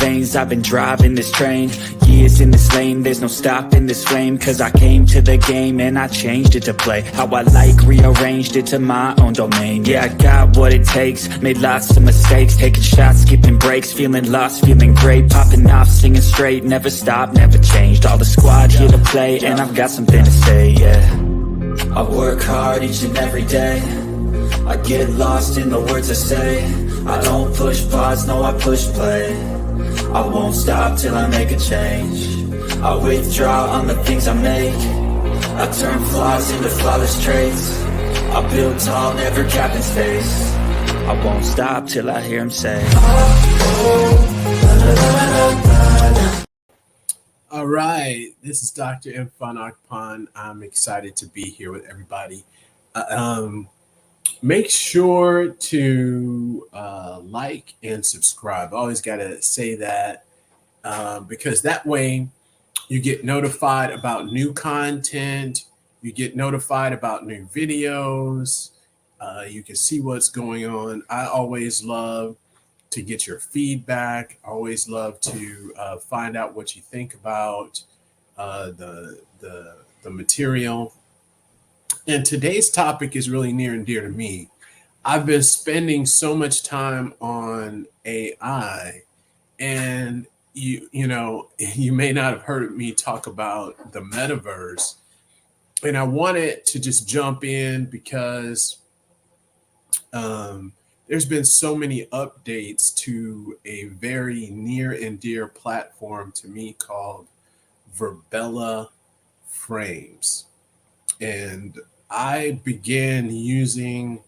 veins, I've been driving this train. Years in this lane, there's no stopping this flame. Cause I came to the game and I changed it to play how I like, rearranged it to my own domain. Yeah, I got what it takes, made lots of mistakes, taking shots, skipping breaks, feeling lost, feeling great, popping off, singing straight, never stopped, never changed. All the squad here to play, and I've got something to say, yeah. I work hard each and every day, I get lost in the words I say. I don't push pause, no, I push play. I won't stop till I make a change. I withdraw on the things I make. I turn flaws into flawless traits. I build tall, never capping space. I won't stop till I hear him say, All right, this is Dr. Irfan Akpan. I'm excited to be here with everybody. Make sure to like and subscribe. I always got to say that because that way you get notified about new content. You get notified about new videos. You can see what's going on. I always love to get your feedback. I always love to find out what you think about the material. And today's topic is really near and dear to me. I've been spending so much time on AI, and you know, you may not have heard me talk about the metaverse. And I wanted to just jump in because there's been so many updates to a very near and dear platform to me called Virbela Frames. And I began using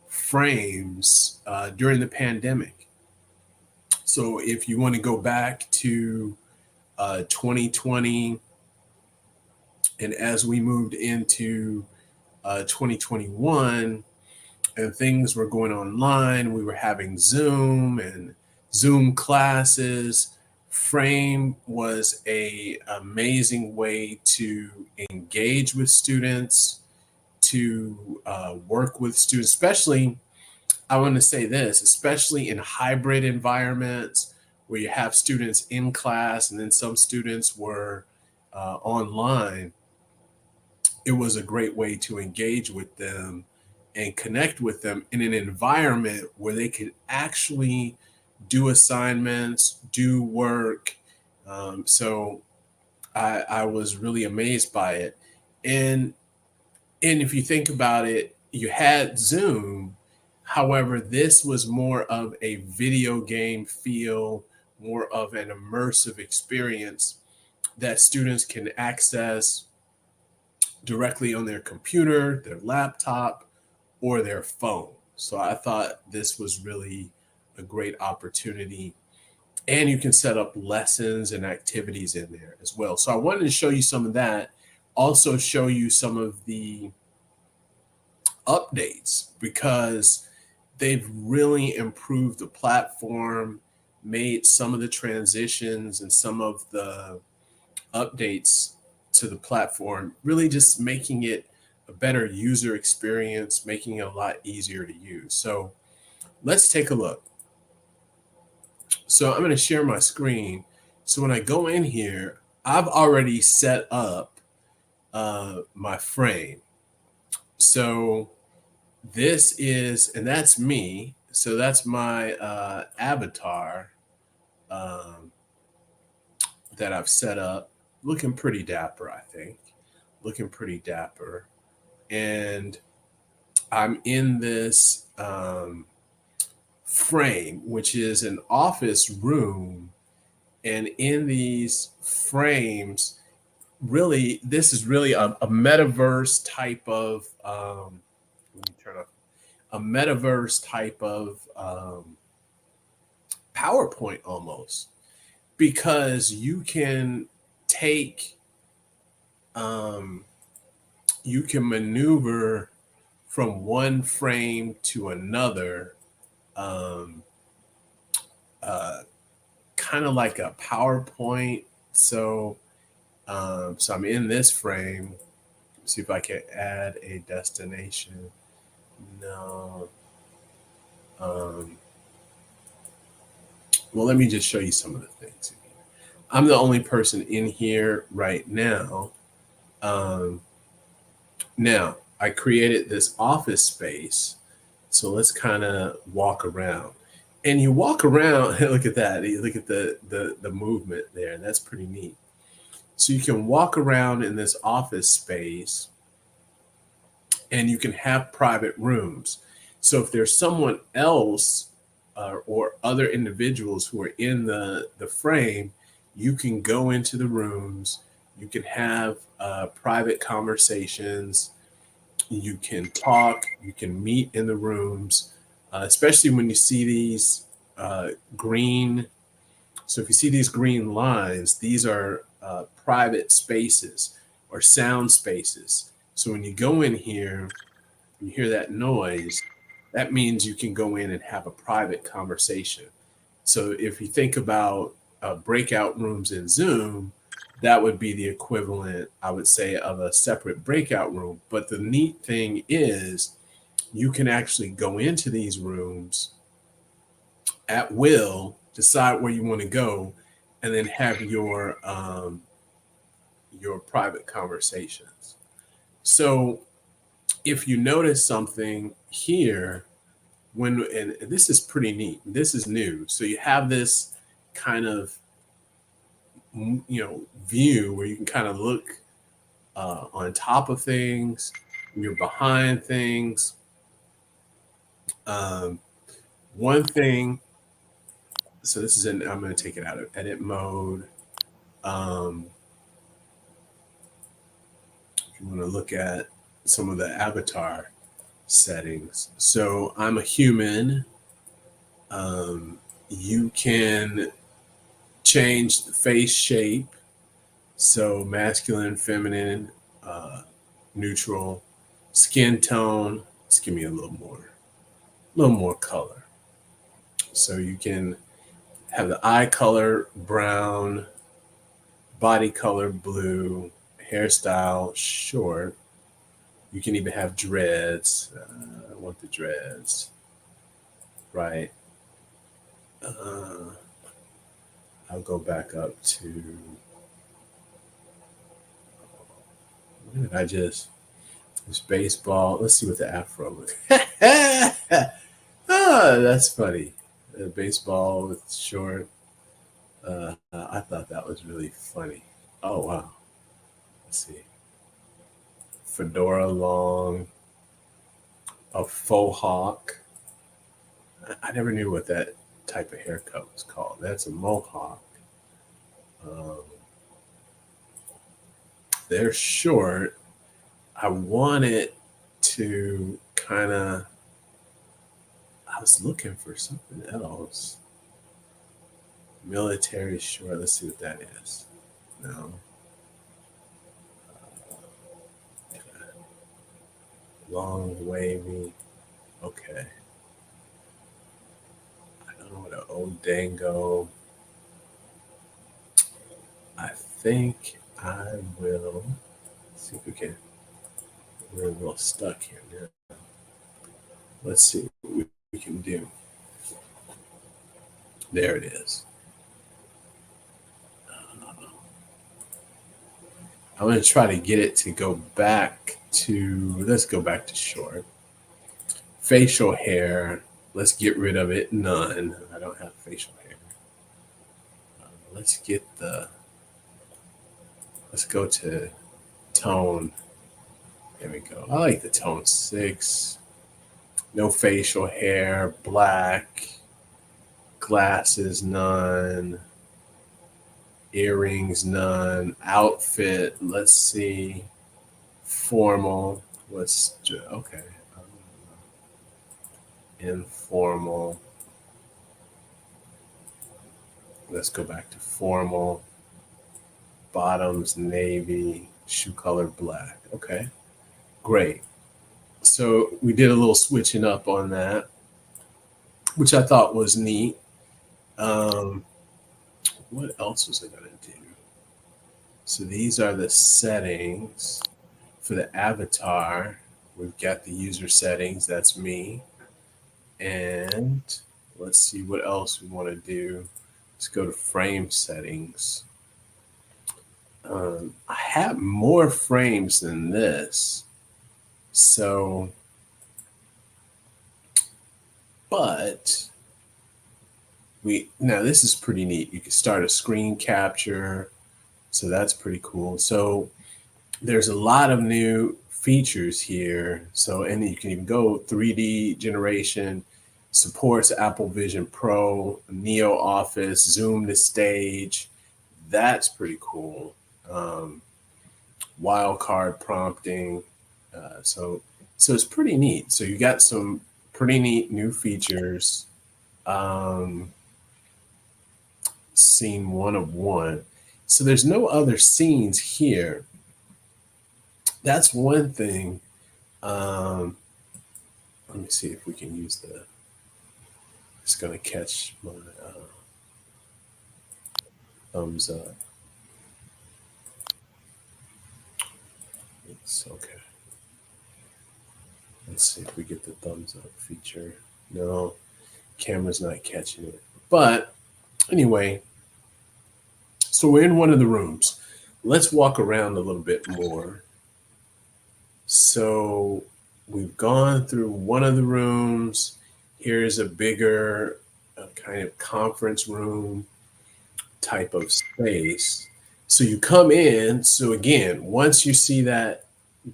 frames during the pandemic. So if you want to go back to 2020, and as we moved into 2021 and things were going online, we were having Zoom and Zoom classes. Frame was a amazing way to engage with students, to work with students, especially, I want to say this, especially in hybrid environments where you have students in class and then some students were online. It was a great way to engage with them and connect with them in an environment where they could actually do assignments, do work. So I was really amazed by it. And if you think about it, you had Zoom. However, this was more of a video game feel, more of an immersive experience that students can access directly on their computer, their laptop, or their phone. So I thought this was really a great opportunity. And you can set up lessons and activities in there as well. So I wanted to show you some of that. Also show you some of the updates because they've really improved the platform, made some of the transitions and some of the updates to the platform, really just making it a better user experience, making it a lot easier to use. So let's take a look. So I'm going to share my screen. So when I go in here, I've already set up my frame. So this is, and that's me. So that's my avatar that I've set up. Looking pretty dapper, I think. Looking pretty dapper. And I'm in this frame, which is an office room. And in these frames, really, this is really a metaverse type of, let me turn off, a metaverse type of PowerPoint almost, because you can take, you can maneuver from one frame to another, kind of like a PowerPoint. So, so I'm in this frame. See if I can add a destination. No. Well, let me just show you some of the things. I'm the only person in here right now. Um, Now, I created this office space. So let's kind of walk around. And you walk around, look at that. You look at the movement there. That's pretty neat. So you can walk around in this office space and you can have private rooms. So if there's someone else or other individuals who are in the frame, you can go into the rooms. You can have private conversations. You can talk. You can meet in the rooms, especially when you see these green. So if you see these green lines, these are private spaces or sound spaces. So when you go in here, you hear that noise, that means you can go in and have a private conversation. So if you think about breakout rooms in Zoom, that would be the equivalent, I would say, of a separate breakout room. But the neat thing is you can actually go into these rooms at will, decide where you want to go, and then have your private conversations. So if you notice something here, and this is pretty neat, this is new. So you have this kind of view where you can kind of look on top of things, you're behind things. One thing, so this is I'm going to take it out of edit mode. If you want to look at some of the avatar settings. So I'm a human. You can change the face shape. So masculine, feminine, neutral, skin tone. Let's give me a little more color. So you can have the eye color brown, body color blue, hairstyle short. You can even have dreads. I want the dreads, right? I'll go back up to. What did I just? This baseball. Let's see what the afro looks. Oh, that's funny. The baseball with short. I thought that was really funny. Oh wow. Let's see. Fedora long. A faux hawk. I never knew what that type of haircut was called. That's a mohawk. They're short. I wanted to kind of. I was looking for something else. Military short. Let's see what that is. No. Long, wavy. Okay. I don't know what an old dango. I think I will see if we can. We're a little stuck here now. Let's see what we can do. There it is. I'm going to try to get it to go back to, let's go back to short. Facial hair, let's get rid of it. None. I don't have facial hair. Let's go to tone. There we go. I like the tone 6. No facial hair, black, glasses, none. Earrings, none. Outfit, let's see. Formal, okay. Informal. Let's go back to formal. Bottoms, navy. Shoe color, black. Okay, great. So we did a little switching up on that, which I thought was neat. What else was I going to do? So these are the settings for the avatar. We've got the user settings. That's me. And let's see what else we want to do. Let's go to frame settings. I have more frames than this. So, but now this is pretty neat. You can start a screen capture. So that's pretty cool. So there's a lot of new features here. So, and you can even go 3D generation, supports Apple Vision Pro, Neo Office, Zoom to Stage. That's pretty cool. Wildcard prompting. So it's pretty neat. So you got some pretty neat new features. Scene 1 of 1. So there's no other scenes here. That's one thing. Let me see if we can use the. It's going to catch my thumbs up. It's okay. Let's see if we get the thumbs up feature. No, camera's not catching it. But anyway, so we're in one of the rooms. Let's walk around a little bit more. So we've gone through one of the rooms. Here's a bigger kind of conference room type of space. So you come in. So again, once you see that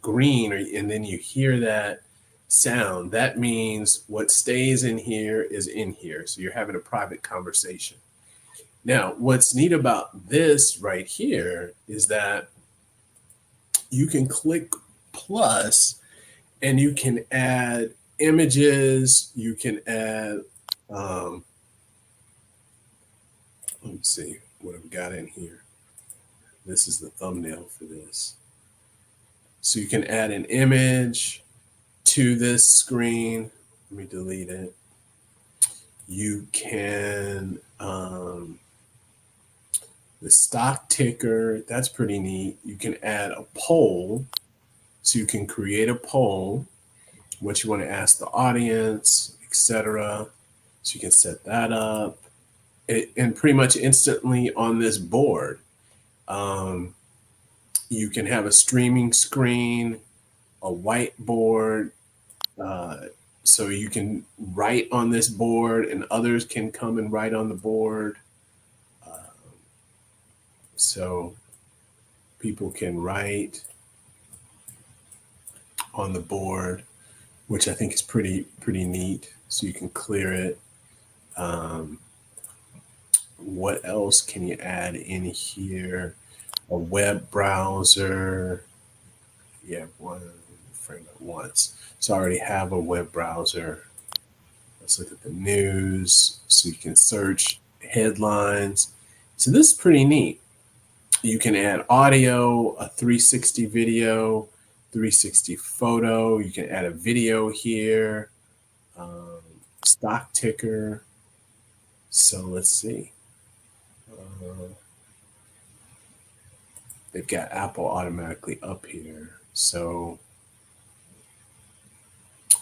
green and then you hear that sound, that means what stays in here is in here. So you're having a private conversation. Now, what's neat about this right here is that you can click plus and you can add images. You can add, let me see what I've got in here. This is the thumbnail for this. So you can add an image to this screen. Let me delete it. You can, the stock ticker, that's pretty neat. You can add a poll. So you can create a poll, what you want to ask the audience, etc. So you can set that up. And pretty much instantly on this board, you can have a streaming screen, a whiteboard, so you can write on this board and others can come and write on the board. So people can write on the board, which I think is pretty neat. So you can clear it. What else can you add in here? A web browser. Yeah, one frame at once. So I already have a web browser. Let's look at the news. So you can search headlines. So this is pretty neat. You can add audio, a 360 video, 360 photo. You can add a video here, stock ticker. So let's see. They've got Apple automatically up here. So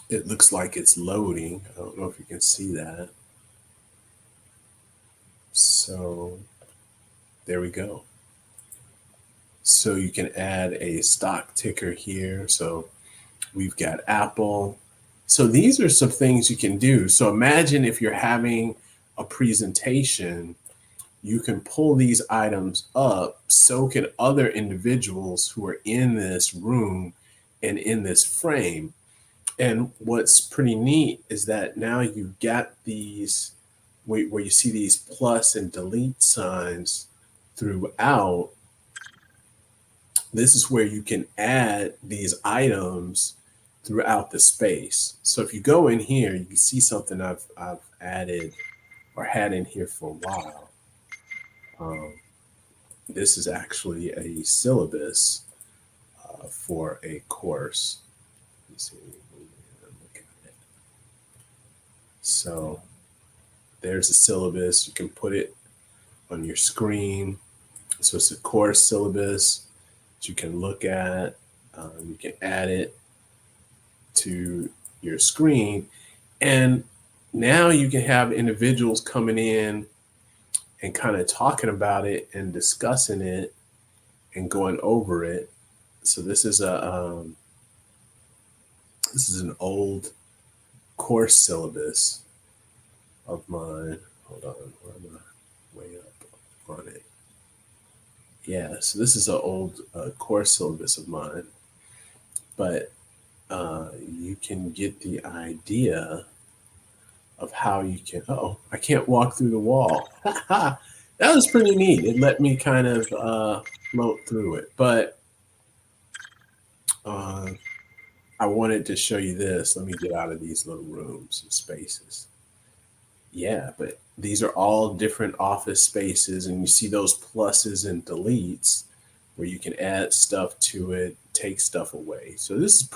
it looks like it's loading. I don't know if you can see that. So there we go. So you can add a stock ticker here. So we've got Apple. So these are some things you can do. So imagine if you're having a presentation, you can pull these items up. So can other individuals who are in this room and in this frame. And what's pretty neat is that now you've got these where you see these plus and delete signs throughout. This is where you can add these items throughout the space. So if you go in here, you can see something I've added or had in here for a while. This is actually a syllabus for a course. Let's see, look at it. So there's a syllabus. You can put it on your screen. So it's a course syllabus that you can look at. You can add it to your screen. And now you can have individuals coming in and kind of talking about it and discussing it and going over it. So this is an old course syllabus of mine. Hold on, where am I? Way up on it. Yeah, so this is an old course syllabus of mine, but you can get the idea of how you can. Oh, I can't walk through the wall. That was pretty neat. It let me kind of float through it, but I wanted to show you this. Let me get out of these little rooms and spaces. Yeah, but these are all different office spaces, and you see those pluses and deletes where you can add stuff to it, take stuff away. So I think this is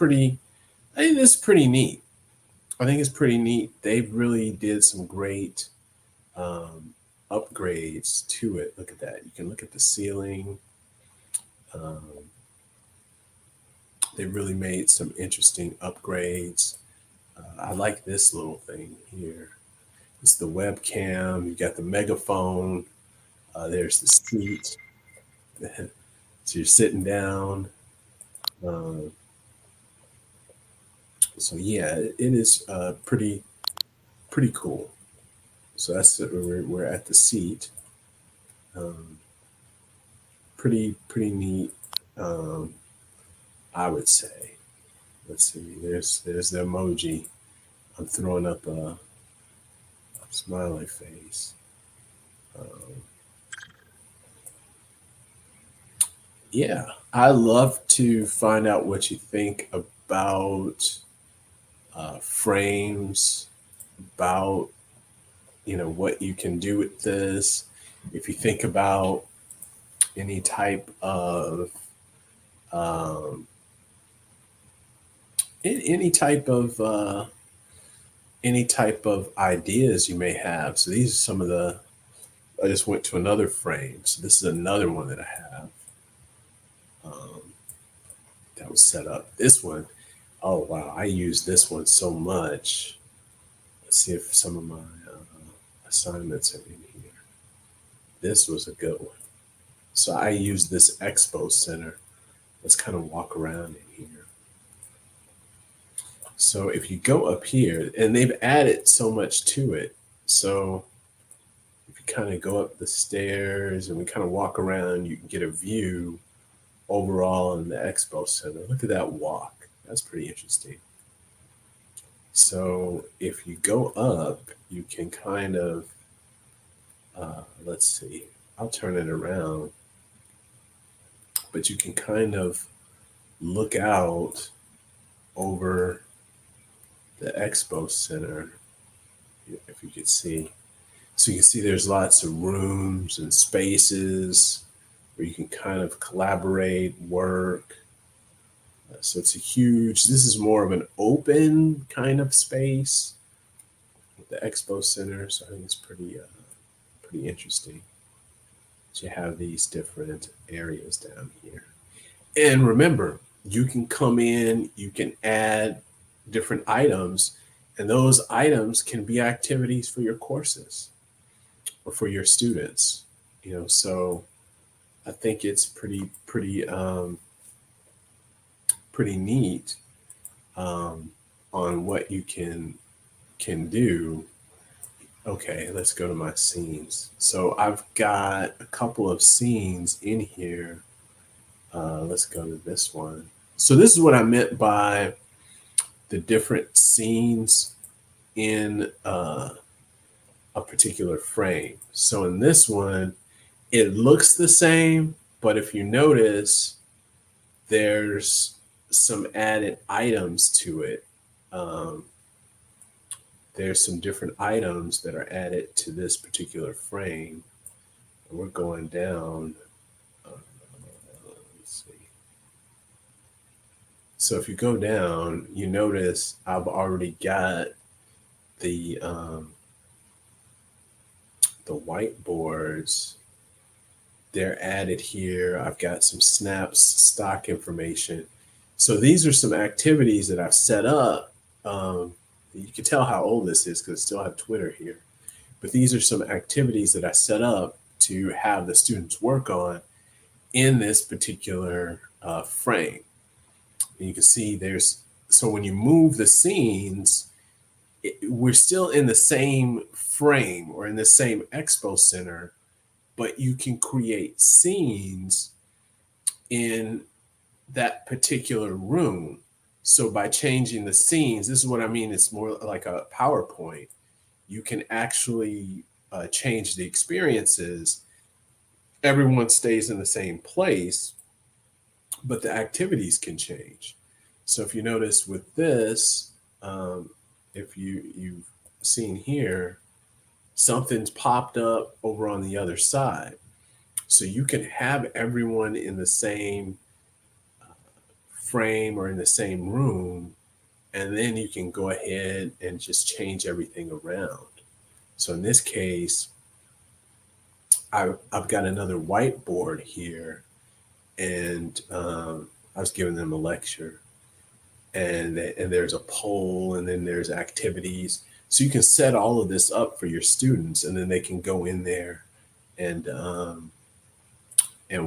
pretty neat. I think it's pretty neat. They really did some great upgrades to it. Look at that. You can look at the ceiling. They really made some interesting upgrades. I like this little thing here. It's the webcam. You got the megaphone. There's the seat. So you're sitting down. So yeah, it is pretty cool. So that's we're at the seat. Pretty neat. I would say. Let's see. There's the emoji. I'm throwing up a smiley face. Yeah, I love to find out what you think about frames, about what you can do with this. If you think about any type of any type of ideas you may have. So these are some of the. I just went to another frame. So this is another one that I have that was set up. This one, oh wow, I use this one so much. Let's see if some of my assignments are in here. This was a good one. So I use this expo center. Let's kind of walk around in here. So if you go up here, and they've added so much to it. So if you kind of go up the stairs and we kind of walk around, you can get a view overall in the expo center. Look at that walk. That's pretty interesting. So if you go up, you can kind of, let's see, I'll turn it around, but you can kind of look out over the expo center, if you could see. So you can see there's lots of rooms and spaces where you can kind of collaborate, work. So it's this is more of an open kind of space with the expo center. So I think it's pretty interesting. So you have these different areas down here. And remember, you can come in, you can add different items, and those items can be activities for your courses or for your students. So I think it's pretty neat on what you can do. Okay, let's go to my scenes. So I've got a couple of scenes in here. Let's go to this one. So this is what I meant by the different scenes in a particular frame. So in this one, it looks the same, but if you notice, there's some added items to it. There's some different items that are added to this particular frame. And we're going down. Let's see. So if you go down, you notice I've already got the whiteboards. They're added here. I've got some snaps, stock information. So these are some activities that I've set up. You can tell how old this is because I still have Twitter here. But these are some activities that I set up to have the students work on in this particular frame. And you can see so when you move the scenes, we're still in the same frame or in the same expo center, but you can create scenes in that particular room. So by changing the scenes, this is what I mean, it's more like a PowerPoint. You can actually change the experiences. Everyone stays in the same place, but the activities can change. So if you notice with this, if you've seen here, something's popped up over on the other side. So you can have everyone in the same frame or in the same room, and then you can go ahead and just change everything around. So in this case, I've got another whiteboard here, and I was giving them a lecture, and there's a poll, and then there's activities. So you can set all of this up for your students, and then they can go in there and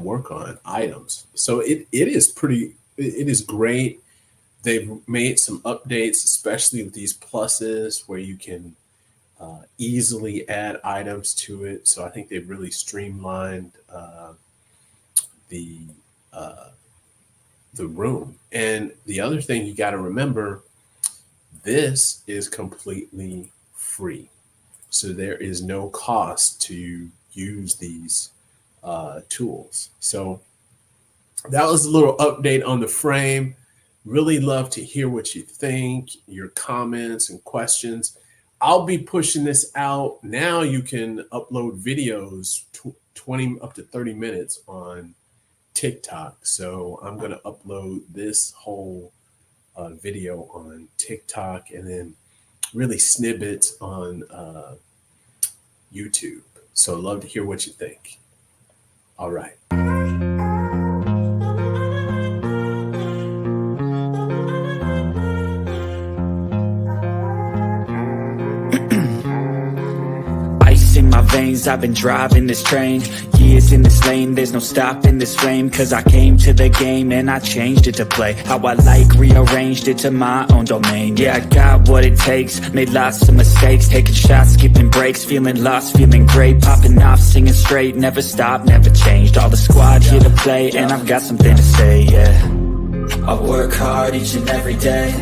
work on items. So it is great. They've made some updates, especially with these pluses where you can easily add items to it. So I think they've really streamlined the room. And the other thing you got to remember, this is completely free. So there is no cost to use these tools. So that was a little update on the frame. Really love to hear what you think, your comments and questions. I'll be pushing this out. Now you can upload videos 20 up to 30 minutes on TikTok. So I'm going to upload this whole video on TikTok, and then really snippets on YouTube. So I'd love to hear what you think. All right. In my veins, I've been driving this train, years in this lane, there's no stopping this flame, cause I came to the game and I changed it to play how I like, rearranged it to my own domain. Yeah, I got what it takes, made lots of mistakes, taking shots, skipping breaks, feeling lost, feeling great, popping off, singing straight, never stopped, never changed, all the squad here to play, and I've got something to say, yeah. I work hard each and every day,